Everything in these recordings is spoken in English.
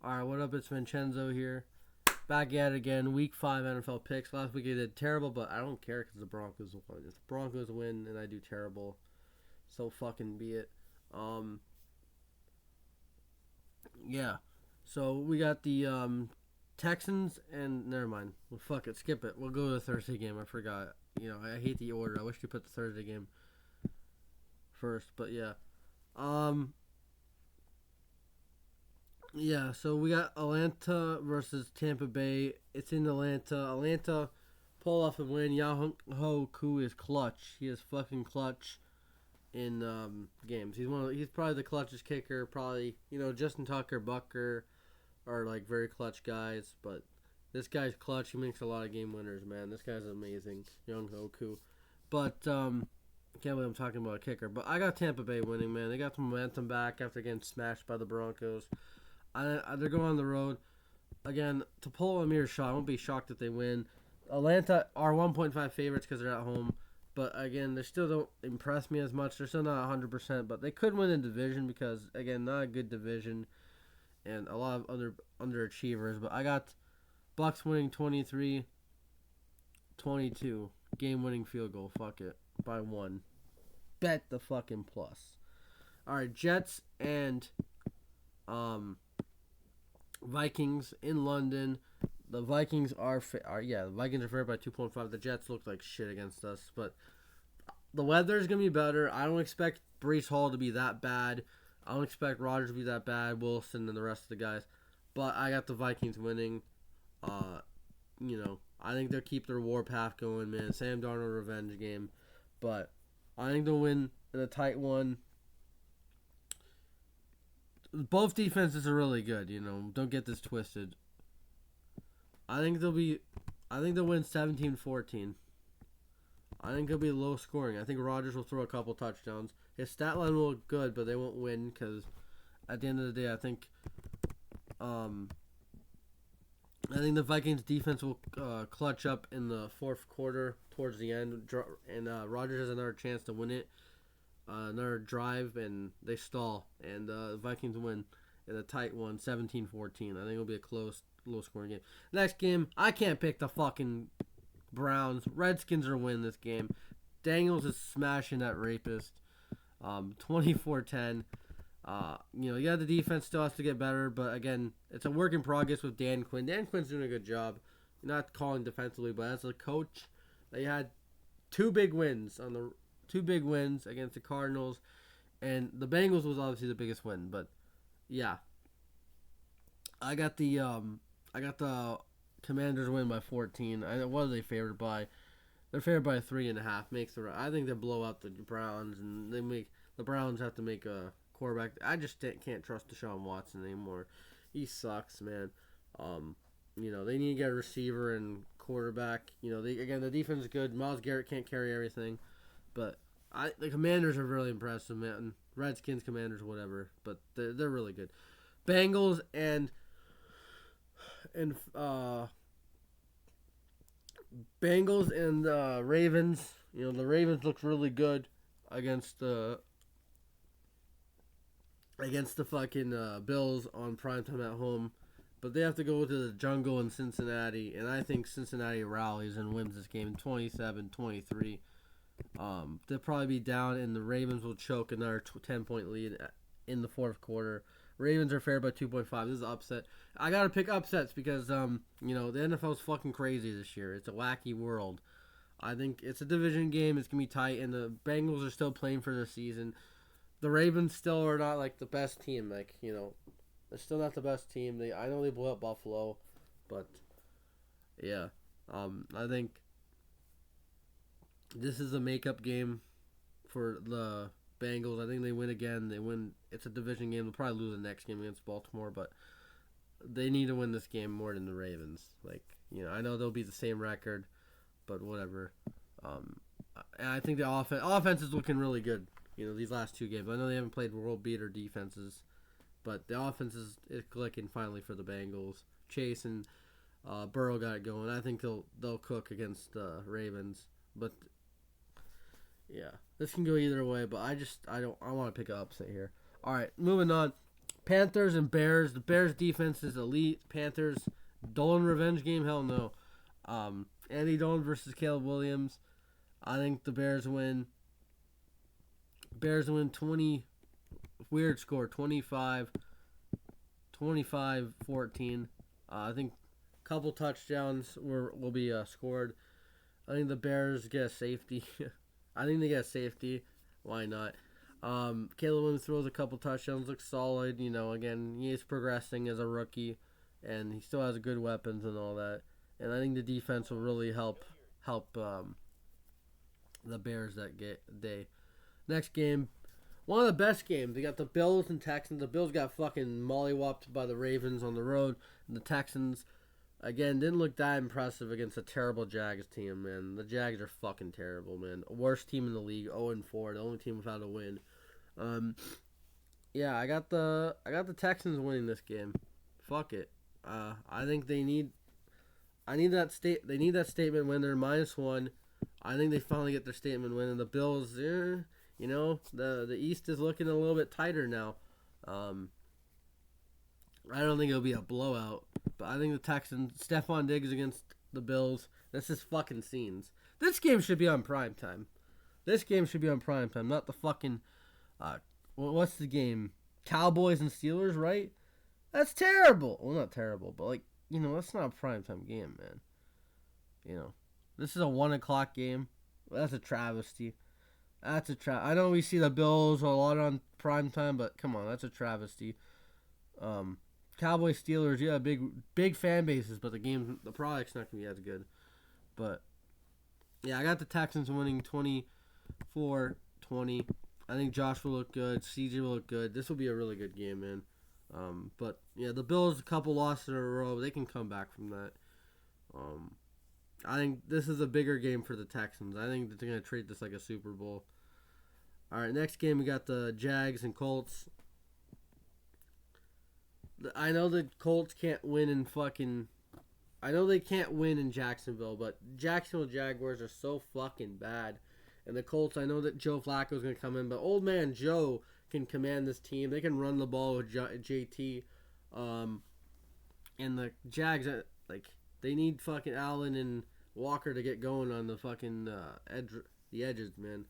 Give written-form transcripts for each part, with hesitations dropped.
Alright, what up? It's Vincenzo here. Back at it again. Week 5 NFL picks. Last week I did terrible, but I don't care because the Broncos won. If the Broncos win and I do terrible, so fucking be it. Um, yeah. So we got the Texans and never mind. Well, fuck it. Skip it. We'll go to the Thursday game. I forgot. I hate the order. I wish you put the Thursday game first, but yeah. Um, Yeah, so we got Atlanta versus Tampa Bay. It's in Atlanta. Atlanta pull off a win. Yahoo Koo is clutch. He is fucking clutch in games. He's probably the clutchest kicker. Probably Justin Tucker, Bucker are like very clutch guys, but this guy's clutch. He makes a lot of game winners, man. This guy's amazing, Young Hoku. But I can't believe I'm talking about a kicker. But I got Tampa Bay winning, man. They got the momentum back after getting smashed by the Broncos. They're going on the road again to pull a mere shot. I won't be shocked if they win. Atlanta are 1.5 favorites because they're at home, but again, they still don't impress me as much. They're still not 100%, but they could win the division because again, not a good division and a lot of other underachievers. But I got Bucks winning 23-22, game-winning field goal. Fuck it, by 1. Bet the fucking plus. All right, Jets and Vikings in London. The Vikings are the Vikings are favored by 2.5. The Jets look like shit against us, but the weather is gonna be better. I don't expect Breece Hall to be that bad. I don't expect Rodgers to be that bad. Wilson and the rest of the guys, but I got the Vikings winning. I think they'll keep their warpath going, man. Sam Darnold revenge game, but I think they'll win in a tight one. Both defenses are really good, Don't get this twisted. I think they'll win 17-14. I think it'll be low scoring. I think Rodgers will throw a couple touchdowns. His stat line will look good, but they won't win because at the end of the day, I think the Vikings defense will clutch up in the fourth quarter towards the end, and Rodgers has another chance to win it. Another drive, and they stall, and the Vikings win in a tight one, 17-14. I think it'll be a close, low-scoring game. Next game, I can't pick the fucking Browns. Redskins are winning this game. Daniels is smashing that rapist, 24-10. The defense still has to get better, but again, it's a work in progress with Dan Quinn. Dan Quinn's doing a good job. Not calling defensively, but as a coach, they had two big wins against the Cardinals, and the Bengals was obviously the biggest win. But yeah, I got the Commanders win by 14. What are they favored by? They're favored by 3.5. I think they blow out the Browns, and the Browns have to make a quarterback. I just can't trust Deshaun Watson anymore. He sucks, man. They need to get a receiver and quarterback. The defense is good. Myles Garrett can't carry everything. But the Commanders are really impressive, man. Redskins, Commanders, whatever. But they're really good. Bengals and Ravens. The Ravens look really good against the fucking Bills on primetime at home. But they have to go to the jungle in Cincinnati, and I think Cincinnati rallies and wins this game 27-23. They'll probably be down, and the Ravens will choke another 10-point lead in the fourth quarter. Ravens are favored by 2.5. This is an upset. I gotta pick upsets because the NFL is fucking crazy this year. It's a wacky world. I think it's a division game. It's gonna be tight, and the Bengals are still playing for their season. The Ravens still are not like the best team. They're still not the best team. I know they blew up Buffalo, but yeah, I think this is a makeup game for the Bengals. I think they win again. They win. It's a division game. They'll probably lose the next game against Baltimore, but they need to win this game more than the Ravens. I know they'll be the same record, but whatever. And I think the offense is looking really good. These last two games. I know they haven't played world beater defenses, but the offense is clicking finally for the Bengals. Chase and Burrow got it going. I think they'll cook against the Ravens, but yeah, this can go either way. But I want to pick an upset here. All right, moving on. Panthers and Bears. The Bears defense is elite. Panthers, Dolan revenge game? Hell no. Andy Dolan versus Caleb Williams. I think the Bears win. Bears win 20. Weird score, 25-14. I think a couple touchdowns will be scored. I think the Bears get a safety. I think they get a safety. Why not? Caleb Williams throws a couple touchdowns, looks solid. Again, he is progressing as a rookie, and he still has good weapons and all that. And I think the defense will really help the Bears that day. Next game, one of the best games. They got the Bills and Texans. The Bills got fucking mollywopped by the Ravens on the road, and the Texans, again, didn't look that impressive against a terrible Jags team, man. The Jags are fucking terrible, man. Worst team in the league, 0-4, the only team without a win. Yeah, I got the Texans winning this game. Fuck it. I think they need that statement win. They're -1. I think they finally get their statement win, and the Bills, the East is looking a little bit tighter now. I don't think it'll be a blowout, but I think the Texans, Stephon Diggs against the Bills, this is fucking scenes. This game should be on primetime. Not the fucking, what's the game? Cowboys and Steelers, right? That's terrible. Well, not terrible, but that's not a primetime game, man. This is a 1 o'clock game. That's a travesty. I know we see the Bills a lot on primetime, but come on, that's a travesty. Cowboys, Steelers, yeah, big fan bases, but the product's not gonna be as good. But yeah, I got the Texans winning 24-20. I think Josh will look good. CJ will look good. This will be a really good game, man. But yeah, the Bills, a couple losses in a row, they can come back from that. I think this is a bigger game for the Texans. I think they're going to treat this like a Super Bowl. All right, next game we got the Jags and Colts. I know the Colts can't win in I know they can't win in Jacksonville, but Jacksonville Jaguars are so fucking bad. And the Colts, I know that Joe Flacco is going to come in, but old man Joe can command this team. They can run the ball with JT. And the Jags, they need fucking Allen and Walker to get going on the fucking the edges, man.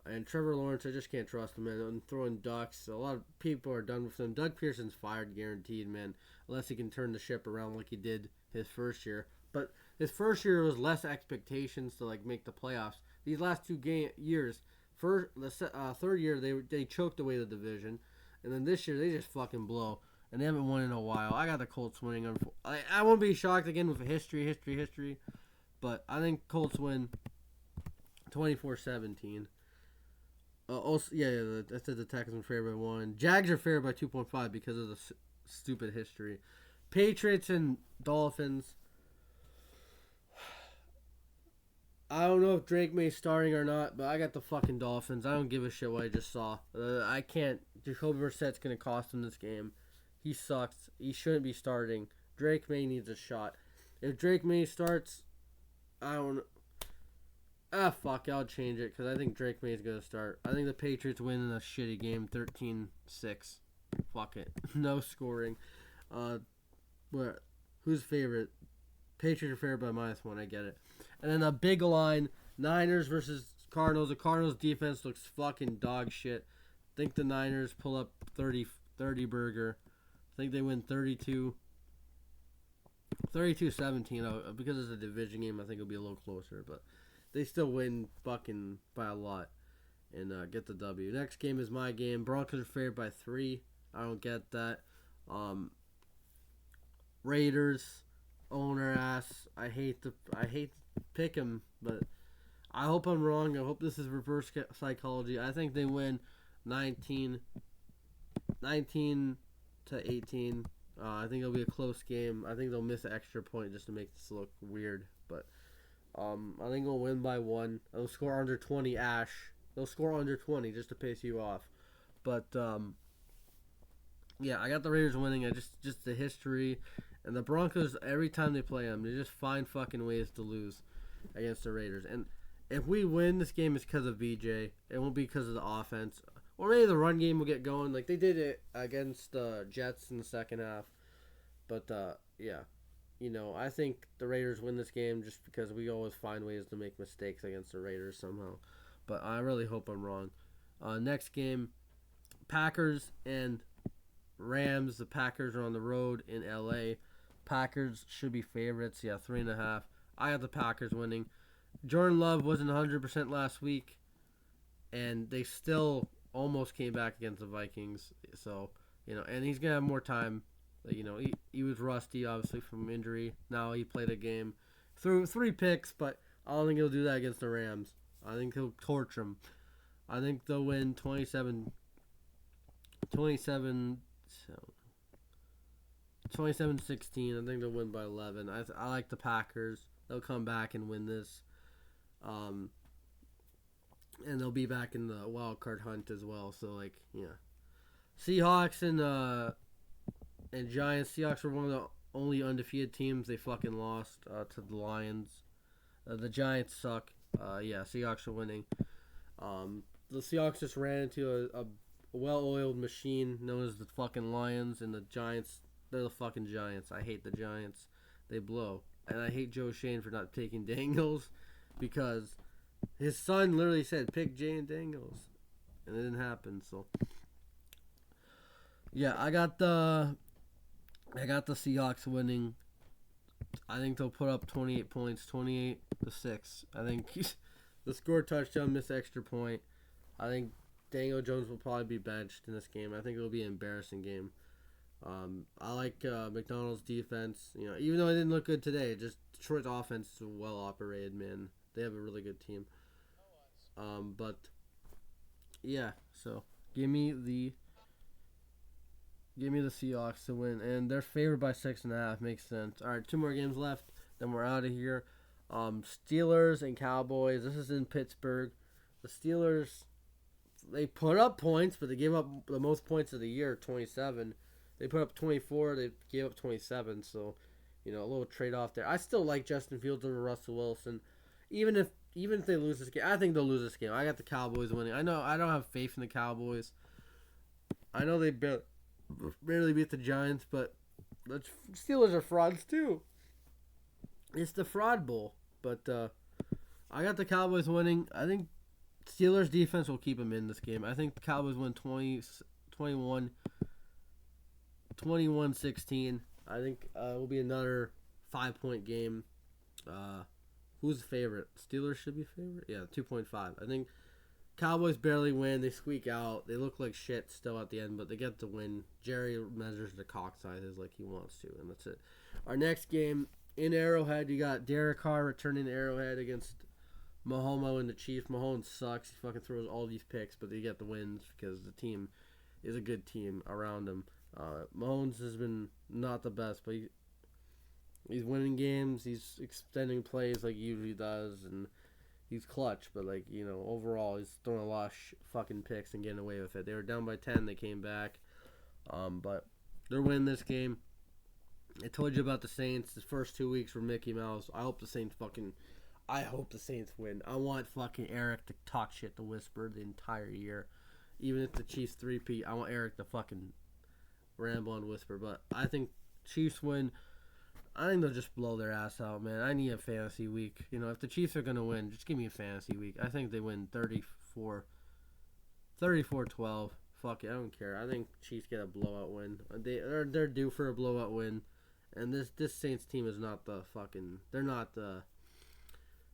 And Trevor Lawrence, I just can't trust him, man. I'm throwing ducks. A lot of people are done with him. Doug Pearson's fired, guaranteed, man. Unless he can turn the ship around like he did his first year. But his first year was less expectations to make the playoffs. These last 2 years, the third year they choked away the division, and then this year they just fucking blow. And they haven't won in a while. I got the Colts winning. I won't be shocked again with history. But I think Colts win 24-17. I said the Texans were favored by 1. Jags are favored by 2.5 because of the stupid history. Patriots and Dolphins. I don't know if Drake May's starting or not, but I got the fucking Dolphins. I don't give a shit what I just saw. I can't. Jacoby Brissett's going to cost him this game. He sucks. He shouldn't be starting. Drake May needs a shot. If Drake May starts, I don't know. Fuck, I'll change it because I think Drake May is going to start. I think the Patriots win in a shitty game, 13-6. Fuck it. No scoring. Who's favorite? Patriots are favored by -1. I get it. And then a big line, Niners versus Cardinals. The Cardinals defense looks fucking dog shit. I think the Niners pull up 30 burger. I think they win 32-17. Because it's a division game, I think it'll be a little closer. But they still win fucking by a lot and get the W. Next game is my game. Broncos are favored by 3. I don't get that. Raiders, owner ass. I hate to pick him, but I hope I'm wrong. I hope this is reverse psychology. I think they win 19-18. I think it'll be a close game. I think they'll miss an extra point just to make this look weird. But I think they'll win by 1. They'll score under 20, Ash. They'll score under 20 just to piss you off. But yeah, I got the Raiders winning. Just the history. And the Broncos, every time they play them, they just find fucking ways to lose against the Raiders. And if we win this game, it's because of VJ. It won't be because of the offense. or maybe the run game will get going. Like they did it against the Jets in the second half. But yeah, I think the Raiders win this game just because we always find ways to make mistakes against the Raiders somehow. But I really hope I'm wrong. Next game, Packers and Rams. The Packers are on the road in LA. Packers should be favorites. Yeah, 3.5. I have the Packers winning. Jordan Love wasn't 100% last week, and they still almost came back against the Vikings. So, and he's going to have more time. He was rusty, obviously, from injury. Now he played a game. Threw 3 picks, but I don't think he'll do that against the Rams. I think he'll torch them. I think they'll win 27-16. I think they'll win by 11. I like the Packers. They'll come back and win this. And they'll be back in the wild card hunt as well. So, Seahawks and Giants. Seahawks were one of the only undefeated teams. They fucking lost to the Lions. The Giants suck. Seahawks are winning. The Seahawks just ran into a well-oiled machine known as the fucking Lions, and the Giants, they're the fucking Giants. I hate the Giants. They blow. And I hate Joe Shane for not taking Daniels because his son literally said, pick Jane Daniels. And it didn't happen, so. Yeah, I got the Seahawks winning. I think they'll put up 28 points, 28-6. I think the score touchdown, miss extra point. I think Daniel Jones will probably be benched in this game. I think it'll be an embarrassing game. I like McDonald's defense. Even though it didn't look good today, just Detroit's offense is well operated, man. They have a really good team. But yeah, so give me the Seahawks to win, and they're favored by 6.5. Makes sense. All right, 2 more games left, then we're out of here. Steelers and Cowboys. This is in Pittsburgh. The Steelers, they put up points, but they gave up the most points of the year, 27. They put up 24. They gave up 27. So, a little trade-off there. I still like Justin Fields over Russell Wilson. Even if they lose this game, I think they'll lose this game. I got the Cowboys winning. I know I don't have faith in the Cowboys. I know they barely beat the Giants, but the Steelers are frauds too. It's the fraud bowl. But I got the Cowboys winning. I think Steelers defense will keep them in this game. I think the Cowboys win 21-16. I think it will be another 5-point game. Who's the favorite? Steelers should be favorite? Yeah, 2.5. I think Cowboys barely win. They squeak out. They look like shit still at the end, but they get the win. Jerry measures the cock sizes like he wants to, and that's it. Our next game, in Arrowhead, you got Derek Carr returning to Arrowhead against Mahomes and the Chiefs. Mahomes sucks. He fucking throws all these picks, but they get the wins because the team is a good team around him. Mahomes has been not the best, but he's winning games. He's extending plays like he usually does, and he's clutch. But overall, he's throwing a lot of fucking picks and getting away with it. They were down by 10. They came back, but they're winning this game. I told you about the Saints. The first 2 weeks were Mickey Mouse. I hope the Saints win. I want fucking Eric to talk shit to Whisper the entire year. Even if the Chiefs 3-peat, I want Eric to fucking ramble and whisper. But I think Chiefs win. I think they'll just blow their ass out, man. I need a fantasy week. If the Chiefs are going to win, just give me a fantasy week. I think they win 34-12. Fuck it, I don't care. I think Chiefs get a blowout win. They're due for a blowout win. And this Saints team is not they're not the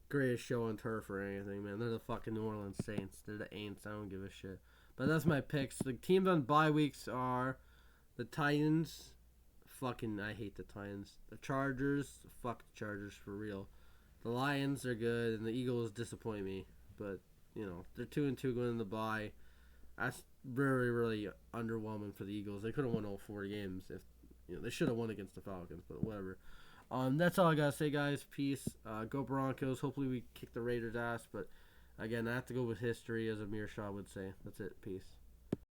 greatest show on turf or anything, man. They're the fucking New Orleans Saints. They're the Aints. I don't give a shit. But that's my picks. The teams on bye weeks are the Titans. I hate the Titans. The Chargers. Fuck the Chargers for real. The Lions are good, and the Eagles disappoint me. But, they're 2-2 going in the bye. That's really, really underwhelming for the Eagles. They could have won all 4 games if they should have won against the Falcons, but whatever. That's all I gotta say, guys. Peace. Go Broncos. Hopefully we kick the Raiders' ass, but again, I have to go with history, as Amir Shah would say. That's it. Peace.